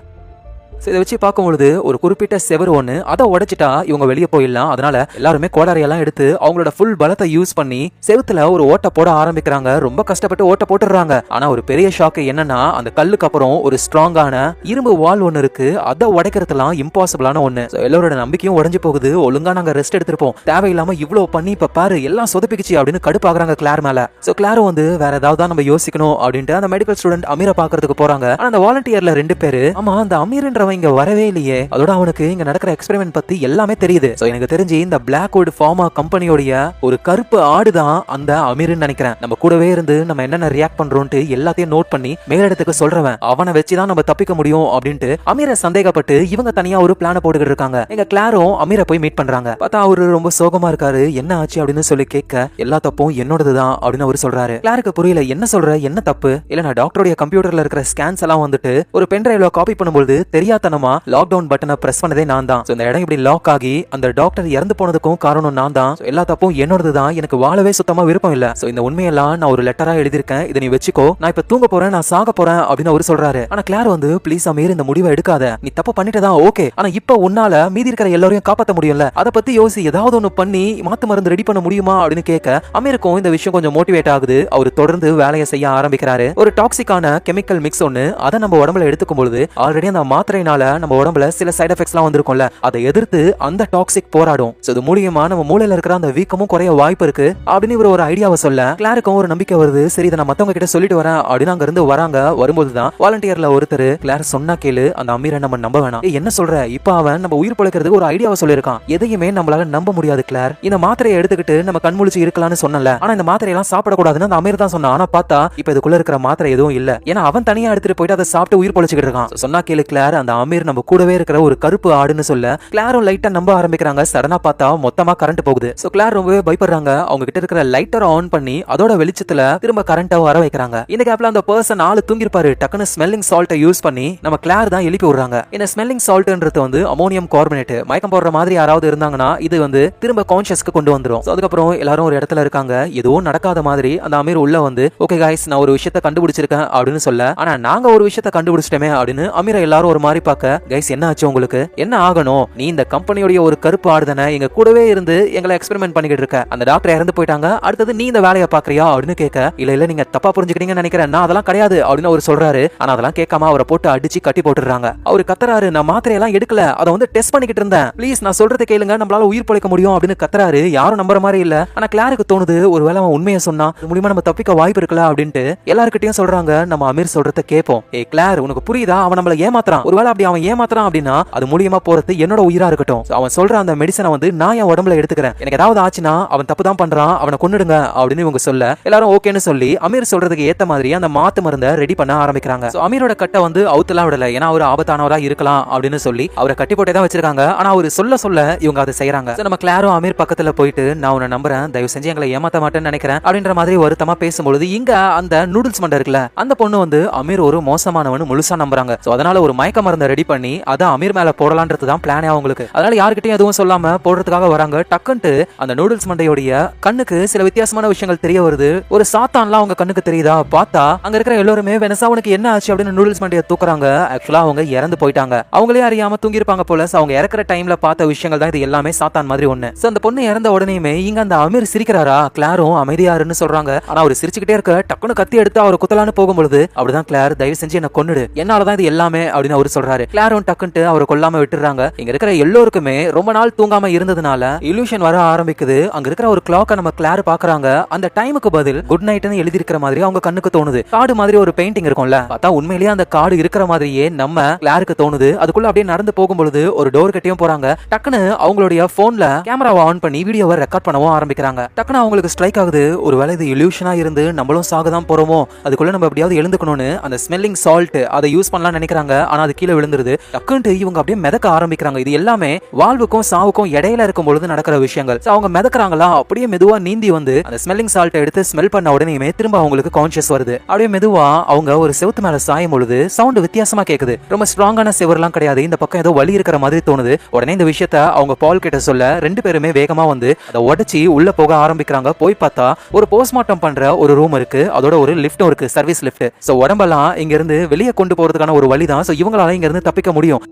இதை வச்சு பார்க்கும்பொழுது ஒரு குறிப்பிட்ட செவரு ஒண்ணு, அதை உடைச்சிட்டா இவங்க வெளியே போயிடலாம். அதனால எல்லாருமே கோடாரியெல்லாம் எடுத்து அவங்களோட ஃபுல் பலத்தை யூஸ் பண்ணி செவுத்துல ஒரு ஓட்ட போட ஆரம்பிக்கிறாங்க. ரொம்ப கஷ்டப்பட்டு ஓட்ட போட்டுறாங்க. ஆனா ஒரு பெரிய ஷாக்கு என்னன்னா, அந்த கல்லுக்கு அப்புறம் ஒரு ஸ்ட்ராங்கான இரும்பு வால் ஒண்ணு இருக்கு. அதை உடைக்கிறதுலாம் இம்பாசிபிளான ஒண்ணு. எல்லாரோட நம்பிக்கையும் உடைஞ்சு போகுது. ஒழுங்கா நாங்க ரெஸ்ட் எடுத்திருப்போம், தேவையில்லாம இவ்வளவு பண்ணி இப்ப பாரு எல்லாம் சொதப்பிக்குச்சு அப்படின்னு கடுப்பாக்குறாங்க கிளார் மேல. சோ கிளாரும் வந்து வேற ஏதாவது தான் நம்ம யோசிக்கணும் அப்படின்ட்டு அந்த மெடிக்கல் ஸ்டூடெண்ட் அமீரை பாக்குறதுக்கு போறாங்க. ஆனா அந்த வாலண்டியர்ல 2 பேரு, ஆமா அந்த அமீர்ன்ற பண்றவன் இங்க வரவே இல்லையே, அதோட அவனுக்கு இங்க நடக்கிற எக்ஸ்பெரிமெண்ட் பத்தி எல்லாமே தெரியுது. சோ எனக்கு தெரிஞ்சு இந்த பிளாக்வுட் ஃபார்மா கம்பெனியோடைய ஒரு கருப்பு ஆடுதான் அந்த அமீர்னு நினைக்கிறேன். நம்ம கூடவே இருந்து நம்ம என்னென்ன ரியாக்ட் பண்றோம்ட்டு எல்லாத்தையும் நோட் பண்ணி மேலிடத்துக்கு சொல்றவன், அவனை வச்சுதான் நம்ம தப்பிக்க முடியும் அப்படின்ட்டு அமீரை சந்தேகப்பட்டு இவங்க தனியா ஒரு பிளான போட்டுக்கிட்டு இருக்காங்க. எங்க கிளாரும் அமீரை போய் மீட் பண்றாங்க. பார்த்தா அவரு ரொம்ப சோகமா இருக்காரு. என்ன ஆச்சு அப்படின்னு சொல்லி கேட்க, எல்லா தப்பும் என்னோடதுதான் அப்படின்னு அவரு சொல்றாரு. கிளாருக்கு புரியல, என்ன சொல்ற, என்ன தப்பு? இல்ல நான் டாக்டருடைய கம்ப்யூட்டர்ல இருக்கிற ஸ்கேன்ஸ் எல்லாம் வந்துட்டு ஒரு பென் டிரைவ்ல காப்பி பண்ணும்போது தெரியாதனமா லாக்டவுன் பட்டனை பிரஸ் பண்ணதே நான் தான். இந்த இடம் இப்படி லாக் ஆகி அந்த டாக்டர் இறந்து போனதுக்கும் காரணம் நான் தான். எல்லா தப்பும் என்னோடதுதான். எனக்கு வாழவே சுத்தமா விருப்பம் இல்ல. இந்த உண்மையெல்லாம் நான் ஒரு லெட்டரா எழுதிருக்கேன், இதை நீ வச்சுக்கோ. நான் இப்ப தூங்க போறேன், நான் சாக போறேன் அப்படின்னு அவரு சொல்றாரு. ஆனா கிளார் வந்து, ப்ளீஸ் அமீர் இந்த முடிவை எடுக்காத, நீ தப்பு பண்ணிட்டதா ஓகே, ஆனா இப்ப உன்னால மீதி இருக்கிற எல்லாரையும் காப்பாத்த முடியும்ல, அதை பத்தி யோசி, ஏதாவது ஒண்ணு பண்ணி மாத்து மருந்து ரெடி பண்ண முடியுமா அப்படின்னு கேட்க அமீருக்கும் இந்த விஷயம் கொஞ்சம் மோட்டிவேட் ஆகுது. அவர் தொடர்ந்து வேலையை செய்ய ஆரம்பிக்கிறாரு. ஒரு டாக்ஸிக்கான கெமிக்கல் மிக்ஸ் ஒன்னு அதை நம்ம உடம்புல எடுத்துக்கும் பொழுது ஆல்ரெடி அந்த மாத்திரையினால நம்ம உடம்புல சில சைடு எஃபெக்ட்ஸ் எல்லாம் வந்திருக்கும்ல, அதை எதிர்த்து அந்த டாக்ஸிக் போராடும். இது மூலியமா நம்ம மூளையில இருக்கிற அந்த வீக்கமும் குறைய வாய்ப்பு இருக்கு அப்படின்னு இவர் ஒரு ஐடியாவை சொல்ல கிளாருக்கும் ஒரு நம்பிக்கை வருது. சரி, இதை நான் மத்தவங்க கிட்ட சொல்லிட்டு வரேன் அப்படின்னு அங்க இருந்து வராங்க. வரும்போதுதான் வாலண்டியர்ல ஒருத்தர், கிளார் சொன்னா கேளு, அந்த அமீரை நம்ம நம்ப வேணாம். என்ன சொல்ற, இப்ப அவன் நம்ம உயிர் பிழைக்கிறதுக்கு ஒரு ஐடியாவை சொல்லிருக்கான், எதையுமே நம்மளால நம்ப முடியாது கிளார். இந்த மாத்திரையை எடுத்துக்கிட்டு நம்ம கண்முழிச்சு இருக்கலாம்னு சொன்னல, ஆனா இந்த மாத்திரையெல்லாம் சாப்பிடக்கூடாதுன்னு அந்த அமீர் தான் சொன்னான். ஆனா பார்த்தா இப்ப இதுக்குள்ள இருக்கிற மாத்திரை எதுவும் இல்ல, ஏன்னா அவன் தனியா எடுத்துட்டு போயிட்டு அதை சாப்பிட்டு உயிர் பொழைச்சிட்டு இருக்கான். சொன்னா கேளு கிளார், அந்த அமீர் நம்ம கூடவே இருக்கிற ஒரு கருப்பு ஆடுன்னு சொல்ல கிளாரும் லைட்டா நம்ப ஆரம்பிக்கிறாங்க. சடனா பார்த்தா மொத்தமா கரண்ட் போகுது. சோ கிளார் ரொம்பவே பயப்படுறாங்க. அவங்க கிட்ட இருக்கிற லைட்டர் ஆன் பண்ணி அதோட வெளிச்சத்துல திரும்ப கரண்ட்டை வர வைக்கிறாங்க. இந்த கேப்ல அந்த பர்சன் ஆளு தூங்கிருப்பாரு. டக்குன்னு ஸ்மெல்லிங் சால்ட்டை யூஸ் பண்ணி நம்ம கிளார் தான் எழுப்பி விடுறாங்க. இந்த ஸ்மெல்லிங் சால்ட்ன்றது வந்து அமோனியம் கார்பனேட். மயக்கம் போடுற மாதிரி யாராவது இருந்தாங்கன்னா இது வந்து திரும்ப கான்ஷியஸ்க்கு கொண்டு வந்துரும். அதுக்கப்புறம் எல்லாரும் ஒரு இடத்துல இருக்காங்க. எதுவும் நடக்காத மாதிரி அந்த அமீர் உள்ள வந்து, ஓகே காய்ஸ், நான் ஒரு விஷயத்தை கண்டுபிடிச்சிருக்கேன் அப்படின்னு சொல்ல, ஆனா நாங்க ஒரு விஷயத்தை கண்டுபிடிச்சிட்டோமே அப்படின்னு அமீரை எல்லாரும் ஒரு மாதிரி பார்க்க, கைஸ் என்ன ஆச்சு உங்களுக்கு, என்ன ஆகணும், நீ இந்த கம்பெனியோட ஒரு கருப்பு ஆடுதானே, எங்க கூடவே இருந்து எங்களை எக்ஸ்பெரிமெண்ட் பண்ணிக்கிட்டு இருக்க, அந்த டாக்டர் இறந்து போயிட்டாங்க, அடுத்தது நீ இந்த வேலையை பாக்குறியா அப்படின்னு கேட்க, இல்ல நீங்க தப்பா புரிஞ்சுக்கிட்டீங்கன்னு நினைக்கிறேன், நான் அதெல்லாம் கிடையாது அப்படின்னு அவர் சொல்றாரு. ஆனா அதெல்லாம் கேட்காம அவரை போட்டு அடிச்சு கட்டி போட்டுறாங்க. அவரு கத்துறாரு, நான் மாத்திரையெல்லாம் எடுக்கல, அதை வந்து டெஸ்ட் பண்ணிக்கிட்டு இருந்தேன், ப்ளீஸ் நான் சொல்றதை கேளுங்க, நம்மளால உயிர் பிழைக்க முடியும் அப்படின்னு கத்துறாரு. யாரும் நம்புற மாதிரி இல்ல. ஆனா கிளாருக்கு தோணுது, ஒருவேளை அவன் உண்மையை சொன்னா மூலியமா நம்ம தப்பிக்க வாய்ப்பு இருக்கல அப்படின்ட்டு எல்லார்கிட்டயும் சொல்றாங்க. நம்ம அமீர் சொல்றத கேட்போம். கிளார், உனக்கு புரியுதா, அவன் நம்மள ஏமாத்துறான், ஒருவேளை அப்படி அவன் ஏமாத்துறான் அப்படின்னா அது மூலியமா போறது என்னோட உயிரா இருக்கட்டும். அவன் சொல்ற அந்த மெடிசனை வந்து நான் என் உடம்புல எடுத்துக்கிறேன், எனக்கு ஏதாவது ஆச்சுன்னா அவன் தப்பு தான் பண்றான், அவனை கொன்னுடுங்க அப்படின்னு இவங்க சொல்ல எல்லாரும் ஓகேன்னு சொல்லி அமீர் சொல்றதுக்கு ஏத்த மாதிரி அந்த மாத்து மருந்தை ரெடி பண்ண ஆரம்பிக்கிறாங்க. அமீரோட கட்டை வந்து அவுத்தலாம் விடல, ஏன்னா அவர் ஆபத்தானவரா இருக்கலாம் அப்படின்னு சொல்லி அவரை கட்டி போட்டே தான் வச்சிருக்காங்க. ஆனா அவர் சொல்ல சொல்ல இவங்க அதை செய்யறாங்க. நம்ம கிளாரும் அமீர் பக்கத்துல போயிட்டு, நான் உன்னை நம்புறேன், தயவு செஞ்சு எங்களை ஏமாத்த மாட்டேன்னு நினைக்கிறேன் அப்படின்ற மாதிரி வருத்தமா பேசும்பொழுது இங்க அந்த நூடுல்ஸ் மண்டை இருக்குல்ல, அந்த பொண்ணு வந்து அமீர் ஒரு மோசமானவன் முழுசா நம்புறாங்க. அதனால ஒரு மயக்க மருந்தை ரெடி பண்ணி அதை அமீர் மேல போடலான்றது தான் பிளானே அவங்களுக்கு. அதனால யாருக்கிட்டையும் எதுவும் சொல்லாம போடுறதுக்காக வராங்க. டக்குன்ட்டு அந்த நூடுல்ஸ் மண்டையோடைய கண்ணுக்கு சில வித்தியாசமான விஷயங்கள் தெரிய வருது. ஒரு சாத்தான்லாம் அவங்க கண்ணுக்கு தெரியுதா, பார்த்தா அங்க இருக்கிற எல்லாருமே வெனசா உனக்கு என்ன ஆச்சு அப்படின்னு நூடுல்ஸ் மண்டையை தூக்குறாங்க. ஆக்சுவலா அவங்க இறந்து போயிட்டாங்க, அவங்களே அறியாம தூங்கி இருப்பாங்க போல. அவங்க இறக்குற டைம்ல பார்த்த விஷயங்கள் தான் இது எல்லாமே சாத்தான் மாதிரி ஒண்ணு. அந்த பொண்ணு இறந்த உடனேயுமே இங்க அந்த அமீர் சிரிக்கிறாரா, கிளாரும் அமைதியாருன்னு சொல்றாங்க. ஆனா அவர் சிரிச்சுக்கிட்டே இருக்க, டக்குன்னு கத்தி எடுத்து அவர் குத்தலான்னு போகும்பொழுது, அப்படிதான் கிளார், தயவு செஞ்சு என்ன கொன்னுடு, என்னாலதான் இது எல்லாமே அப்படின்னு அவர் சொல்றாரு. கிளாரும் டக்குன்ட்டு அவரை கொல்லாம விட்டுறாங்க. இங்க இருக்கிற எல்லோருக்குமே ரொம்ப நாள் தூங்காம இருந்ததுனால இல்யூஷன் வர ஆரம்பிக்குது. அங்க இருக்கிற ஒரு கிளாக்க நம்ம கிளார் பாக்குறாங்க. அந்த டைமுக்கு பதில் குட் நைட்னு எழுதி இருக்கிற மாதிரி அவங்க கண்ணுக்கு தோணுது. காடு மாதிரி ஒரு பெயிண்டிங் இருக்கும்ல, பார்த்தா உண்மையிலேயே அந்த காடு இருக்கிற மாதிரியே நம்ம கிளாருக்கு தோணுது. அதுக்குள்ள அப்படியே நடந்து போகும்பொழுது ஒரு டோர் கட்டியும் போறாங்க. டக்குன்னு அவங்களுடைய போன்ல கேமராவை ஆன் பண்ணி வீடியோவை ரெக்கார்ட் பண்ணவும் ஆரம்பிக்கிறாங்க. டக்குன்னு அவங்களுக்கு ஸ்ட்ரைக் ஆகுது, ஒருவேளை இது இல்யூஷனா இருந்து நம்மளும் சாகதான் போறோமோ, அதுக்குள்ள நம்ம எப்படியாவது எழுந்துக்கணும்னு அந்த ஸ்மெல்லிங் சால்ட் அதை யூஸ் பண்ணலாம் நினைக்கிறாங்க. ஆனா அது கீழே விழுந்துருது. டக்குன்ட்டு இவங்க அப்படியே மிதக்க ஆரம்பிக்கிறாங்க. இது எல்லாமே வாழ்வுக்கும் சாவுக்கும் இடையில இருக்கும் பொழுது நடக்கிற விஷயங்கள். அவங்க மிதக்கிறாங்களா, அப்படியே மெதுவா நீந்தி வந்து அந்த ஸ்மெல்லிங் சால்ட்டை எடுத்து ஸ்மெல் பண்ண உடனே திரும்ப அவங்களுக்கு கான்ஷியஸ் வருது. அப்படியே மெதுவா அவங்க ஒரு செவுத்து மேல சாயும் பொழுது சவுண்ட் வித்தியாசமா கேக்குது. ரொம்ப ஸ்ட்ராங்கான செவர்லாம் கிடையாது, இந்த பக்கம் ஏதோ வலி இருக்கிற மாதிரி தோணுது. உடனே இந்த விஷயத்த அவங்க பால் கிட்ட சொல்ல ரெண்டு பேருமே வேகமா வந்து அதை உடைச்சி உள்ள போக ஆரம்பிக்கிறாங்க. போய் பார்த்தா ஒரு போஸ்ட்மார்ட்டம் பண்ற ஒரு ரூம் இருக்கு, அதோட ஒரு லிஃப்டும் இருக்கு, சர்வீஸ் லிஃப்ட். உடம்பெல்லாம் இங்க இருந்து வெளியே கொண்டு போறதுக்கான ஒரு வழி தான். இவங்களால இங்க இருந்து தப்பிக்க முடியும்.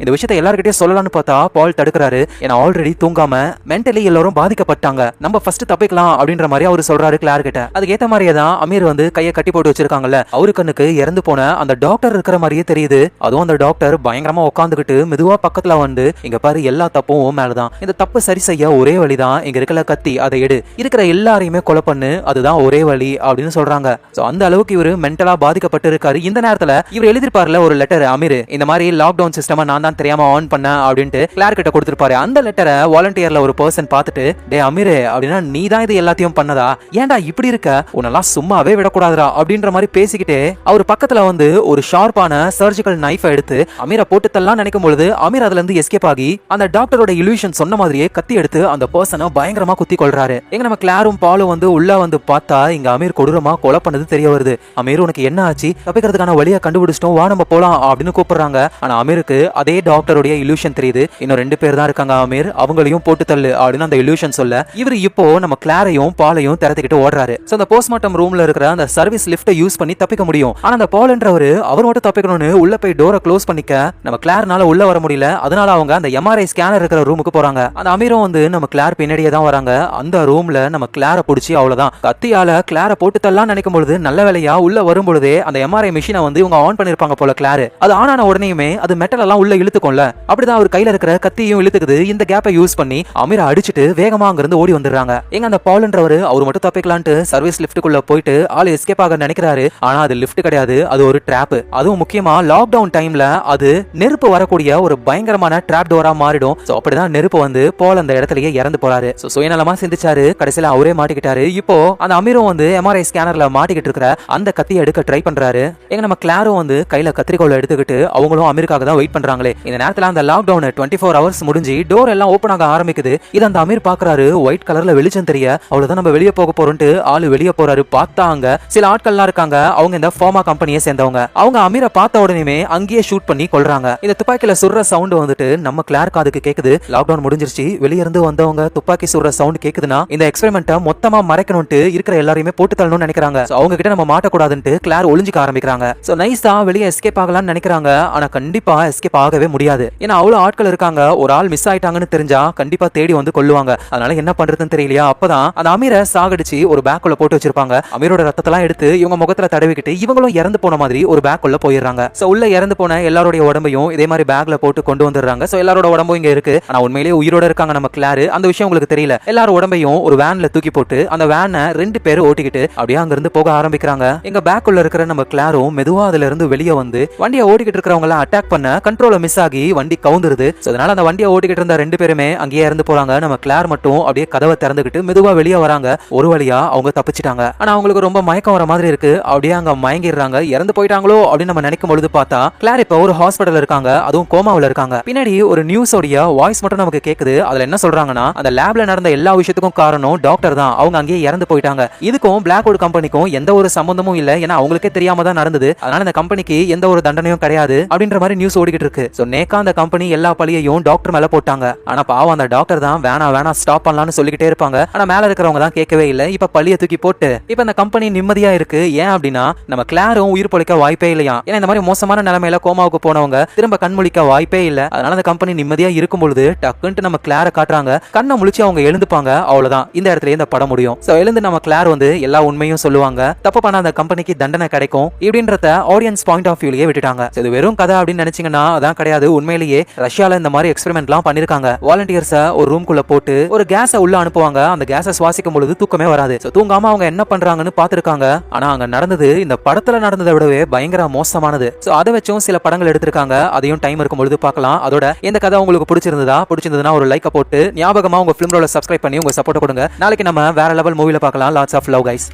இந்த விஷயத்தை எல்லார்கிட்டயும் சொல்லலாம்னு பார்த்தா பால் தடுக்கிறாரு. ஏன்னா ஆல்ரெடி தூங்காம மென்டலி எல்லாரும் பாதிக்கப்பட்டாங்க, நம்ம ஃபர்ஸ்ட் தப்பிக்கலாம் அப்படின்ற மாதிரி அவர் சொல்றாரு கிளார் கிட்ட. அதுக்கு ஏத்த மாதிரியே தான் அமீர் வந்து கையை கட்டி போட்டு வச்சிருக்காங்கல்ல, அவரு கண்ணுக்கு இறந்து போன அந்த டாக்டர் இருக்கிற மாதிரியே தெரியுது. அதுவும் அந்த டாக்டர் பயங்கரமா உட்காந்துக்கிட்டு மெதுவா பக்கத்துல வந்து, இங்க பாரு எல்லா தப்பும் மேலதான், இந்த தப்பு சரி செய்ய ஒரே வழிதான், இங்க இருக்கல கத்தி அதை எடு, இருக்கிற எல்லாரையுமே கொலை பண்ணு, அதுதான் ஒரே வழி அப்படின்னு சொல்றாங்க. சோ அந்த அளவுக்கு இவரு மென்டலா பாதிக்கப்பட்டு இருக்காரு. இந்த நேரத்துல இவர் எழுதிருப்பாருல ஒரு லெட்டர், அமீர் இந்த மாதிரி லாக்டவுன் சிஸ்டம் நான் தான் தெரியாம ஆன் பண்ண அப்படின்ட்டு கிளார் கிட்ட கொடுத்திருப்பாரு. அந்த லெட்டரை வாலண்டியர்ல ஒரு பர்சன் பார்த்துட்டு, டே அமீர் அப்படின்னா நீ தான் இது எல்லாத்தையும் பண்ணதா, ஏன்டா இப்படி இருக்க, உன்னெல்லாம் சும்மாவே விடக்கூடாதுடா அப்படின்ற மாதிரி பேசிக்கிட்டே அவர் பக்கத்துல வந்து ஒரு ஷார்ப்பான சர்ஜிக்கல் நைஃப் எடுத்து அமீரை போட்டு தள்ளலாம் நினைக்கும் பொழுது அமீர் அதுல இருந்து எஸ்கேப் ஆகி அந்த டாக்டரோட இல்யூஷன் சொன்ன மாதிரியே கத்தி எடுத்து அந்த பர்சனை பயங்கரமா குத்தி கொள்றாரு. எங்க நம்ம கிளாரும் பாலும் வந்து உள்ள வந்து பார்த்தா இங்க அமீர் கொடூரமா கொலை பண்ணது தெரிய வருது. அமீர் உனக்கு என்ன ஆச்சு, தப்பிக்கிறதுக்கான வழியை கண்டுபிடிச்சிட்டோம், வா நம்ம போலாம் அப்படின்னு கூப்பிடுறாங்க. ஆனா அமீருக்கு அதே டாக்டருடைய இல்யூஷன் தெரியுது. இன்னும் 2 பேர் தான் இருக்காங்க அமீர், அவங்களையும் போட்டு தள்ளு அப்படின்னு அந்த இல்யூஷன் சொல்ல இவர் இப்போ நம்ம கிளாரையும் பாலையும் திறத்திக்கிட்டு ஓடுறாரு. சோ அந்த போஸ்ட்மார்ட்டம் ரூம்ல இருக்கிற அந்த சர்வீஸ் லிஃப்ட்டை யூஸ் பண்ணி தப்பிக்க முடியும். ஆனா அந்த பால்ன்றவர் அவர் மட்டும் தப்பிக்கணும்னு உள்ள போய் டோரை க்ளோஸ் பண்ணிக்க நம்ம கிளார்னால உள்ள வர முடியல. அதனால அவங்க அந்த எம்ஆர்ஐ ஸ்கேனர் இருக்கிற ரூமுக்கு போறாங்க. அந்த அமீரும் வந்து நம்ம கிளார் பின்னாடியே தான் வராங்க. அந்த ரூம்ல நம்ம கிளாரை பிடிச்சி அவ்வளவுதான் கத்தியால கிளாரை போட்டு தள்ளலாம் நினைக்கும் பொழுது நல்ல வேலையா உள்ள வரும் பொழுதே அந்த எம்ஆர்ஐ மிஷினை வந்து இவங்க ஆன் பண்ணிருப்பாங்க போல. கிளார் அது ஆன் ஆன உடனேயுமே அது மெட்டல் எல்லாம் உள்ள இழுத்துக்கும்ல, அப்படிதான் அவர் கையில இருக்கிற கத்தியும் இழுத்துக்குது. இந்த கேப்பை யூஸ் பண்ணி அமீரை அடிச்சுட்டு வேகமா அங்க இருந்து ஓடி வந்துடுறாங்க. எங்க அந்த பால்ன்றவர் அவர் மட்டும் தப்பிக்கலான்ட்டு சர்வீஸ் லிஃப்ட்டுக்குள்ள போயிட்டு ஆள் எஸ்கேப் ஆக நினைக்கிறாரு. ஆனா அது லிஃப்ட் கிடையாது, அது ஒரு ட்ராப். அதுவும் முக்கியமா லாக்டவுன் டைம்ல அது நெருப்பு வரக்கூடிய ஒரு பயங்கரமான ட்ராப் டோரா மாறிடும். சோ அப்படிதான் நெருப்பு வந்து பால் அந்த இடத்துலயே இறந்து போறாரு. சோ சுயநலமா சிந்திச்சாரு, கடைசியில அவரே மாட்டிக்கிட்டாரு. இப்போ அந்த அமீரும் வந்து எம்ஆர்ஐ ஸ்கேனர்ல மாட்டிக்கிட்டு இருக்கிற அந்த கத்தியை எடுக்க ட்ரை பண்றாரு. எங்க நம்ம கிளாரும் வந்து கையில கத்திரிக்கோல் எடுத்துக்கிட்டு அவங்களும் அமீருக்காக தான் வெயிட் பண்றாங்களே. இந்த நேரத்துல அந்த லாக்டவுன் 24 ஹவர்ஸ் முடிஞ்சு டோர் எல்லாம் ஓபன் ஆக ஆரம்பிக்குது. இது அந்த அமீர் பாக்குறாரு, ஒயிட் கலர்ல வெளிச்சம் தெரிய அவ்வளவுதான் நம்ம வெளியே போக போறோம்ட்டு ஆளு வெளியே போறாரு. பார்த்தாங்க சில ஆட்கள்லாம் இருக்காங்க, அவங்க இந்த ஃபார்மா கம்பெனியை சேர்ந்தவங்க. அவங்க அமீரை பார்த்த உடனே அங்கேயே ஷூட் பண்ணி கொல்றாங்க. இந்த துப்பாக்கில சுடுற சவுண்ட் வந்துட்டு நம்ம கிளார் காதுக்கு கேக்குது. லாக்டவுன் முடிஞ்சிருச்சு, வெளிய இருந்து வந்தவங்க துப்பாக்கி சுடுற சவுண்ட் கேக்குதுன்னா இந்த எக்ஸ்பெரிமெண்ட்டை மொத்தமா மறைக்கணும்ட்டு இருக்கிற எல்லாரையுமே போட்டு தள்ளணும்னு நினைக்கிறாங்க. அவங்க கிட்ட நம்ம மாட்டக்கூடாதுன்ட்டு கிளார் ஒளிஞ்சிக்க ஆரம்பிக்கிறாங்க. சோ நைஸா வெளியே எஸ்கேப் ஆகலாம்னு நினைக்கிறாங்க. ஆனா கண்டிப்பா எஸ்கேப் ஆகவே முடியாது. ஏன்னா அவ்வளவு ஆட்கள் இருக்காங்க, ஒரு ஆள் மிஸ் ஆயிட்டாங்கன்னு தெரிஞ்சா கண்டிப்பா தேடி வந்து கொல்லுவாங்க. அதனால என்ன பண்றதுன்னு தெரியலையா. அப்பதான் அந்த அமீரை சாகடிச்சு ஒரு பேக்குள்ள போட்டு வச்சிருப்பாங்க. அமீரோட ரத்தத்தெல்லாம் எடுத்து இவங்க முகத்துல தடவிக்கிட்டு இவங்களும் இறந்து போன மாதிரி ஒரு பேக்குள்ள போயிடுறாங்க. சோ உள்ள இறந்து போன எல்லாரோட உடம்பையும் இதே மாதிரி பேக்ல போட்டு கொண்டு வந்துடுறாங்க. சோ எல்லாரோட உடம்பும் இங்க இருக்கு. ஆனா உண்மையிலேயே உயிரோட இருக்காங்க நம்ம கிளார். அந்த விஷயம் உங்களுக்கு தெரியல. எல்லாரோட உடம்பையும் ஒரு வேன்ல தூக்கி போட்டு அந்த வேனை 2 பேர் ஓட்டிக்கிட்டு அப்படியே அங்க இருந்து போக ஆரம்பிக்கிறாங்க. எங்க பேக்குள்ள இருக்கிற நம்ம கிளாரும் மெதுவா அதுல இருந்து வெளியே வந்து வண்டியை ஓட்டிக்கிட்டு இருக்கிறவங்க அட்டாக் பண்ண கண்ட்ரோல மிஸ் ஆகி வண்டி கவுந்துருது. அதனால அந்த வண்டியை ஓட்டிக்கிட்டு இருந்த 2 பேருமே அங்கேயே இறந்து போறாங்க. நம்ம கிளார் மட்டும் அப்படியே கதவை திறந்துக்கிட்டு மெதுவா வெளியே வராங்க. ஒரு வழியா அவங்க தப்பிச்சிட்டாங்க. ஆனா அவங்களுக்கு ரொம்ப மயக்கம் வர மாதிரி இருக்கு. அப்படியே அங்க மயங்கிடுறாங்க. இறந்து போயிட்டாங்களோ அப்படின்னு நம்ம நினைக்கும் பொழுது பார்த்தா கிளார் இப்ப ஒரு ஹாஸ்பிடல்ல இருக்காங்க, அதுவும் கோமாவுல இருக்காங்க. பின்னாடி ஒரு நியூஸோடைய வாய்ஸ் மட்டும் நமக்கு கேக்குது. அதுல என்ன சொல்றாங்கன்னா, அந்த லேப்ல நடந்த எல்லா விஷயத்துக்கும் காரணம் டாக்டர் தான், அவங்க அங்கேயே இறந்து போயிட்டாங்க. இதுக்கும் பிளாக்வுட் கம்பெனிக்கும் எந்த ஒரு சம்பந்தமும் இல்ல, ஏன்னா அவங்களுக்கே தெரியாம தான் நடந்தது. அதனால இந்த கம்பெனிக்கு எந்த ஒரு தண்டனையும் கிடையாது அப்படின்ற மாதிரி நியூஸ் ஓடிக்கிட்டு இருக்கு. சோ நேக்கா அந்த கம்பெனி எல்லா பழியையும் டாக்டர் மேல போட்டாங்க. ஆனா பாவம் அந்த டாக்டர் தான் வேணா ஸ்டாப் பண்ணலாம்னு சொல்லிக்கிட்டே இருப்பாங்க. ஆனா மேல இருக்கிறவங்க தான் கேட்கவே இல்ல. இப்ப பழிய தூக்கி போட்டு இப்ப இந்த கம்பெனி நிம்மதியா இருக்கு. ஏன் அப்படின்னா நம்ம கிளாரும் உயிர் பொழைக்க வாய்ப்பே இல்லையா. ஏன்னா இந்த மாதிரி மோசமான நிலைமையில கோமாவுக்கு போனவங்க திரும்ப கண்முழிக்க வாய்ப்பே இல்ல. அதனால அந்த கம்பெனி நிம்மதியா இருக்கும் பொழுது டக்குன்ட்டு நம்ம கிளாரை காட்டுறாங்க. கண்ணை முழிச்சு அவங்க எழுந்துப்பாங்க. அவ்வளவுதான், இந்த இடத்துல இந்த படம் முடியும். சோ எழுந்து நம்ம கிளார் வந்து எல்லா உண்மையும் சொல்லுவாங்க. தப்பு பண்ண அந்த கம்பெனிக்கு தண்டனை கிடைக்கும் இப்படின்றத ஆடியன்ஸ் பாயிண்ட் ஆஃப் வியூலயே விட்டுட்டாங்க. இது வெறும் கதை அப்படின்னு நினைச்சீங்கன்னா அதான் கிடையாது. உண்மையிலேயே ரஷ்யால இந்த மாதிரி எக்ஸ்பெரிமெண்ட்லாம் பண்ணிருக்காங்க. வாலண்டியர்ஸை ஒரு ரூம்குள்ள போட்டு ஒரு கேஸை உள்ள அனுப்புவாங்க. அந்த கேஸை சுவாசிக்கும் பொழுது தூக்கமே வராது. தூங்காம அவங்க என்ன பண்றாங்கன்னு பாத்துருக்காங்க. ஆனா அங்க நடந்தது இந்த படத்துல நடந்ததை விடவே பயங்கர மோசமானது. சோ அதை வச்சும் சில படங்கள் எடுத்திருக்காங்க. அதையும் டைம் இருக்கும் பொழுது பார்க்கலாம். அதோட இந்த கதை உங்களுக்கு பிடிச்சிருந்ததுன்னா ஒரு லைக் போட்டு ஞாபகமா உங்க ஃபிலிம் ரோல சப்ஸ்கிரைப் பண்ணி உங்க சப்போர்ட் கொடுங்க. நாளைக்கு நம்ம வேற லெவல் மூவில பார்க்கலாம். Lots of love guys.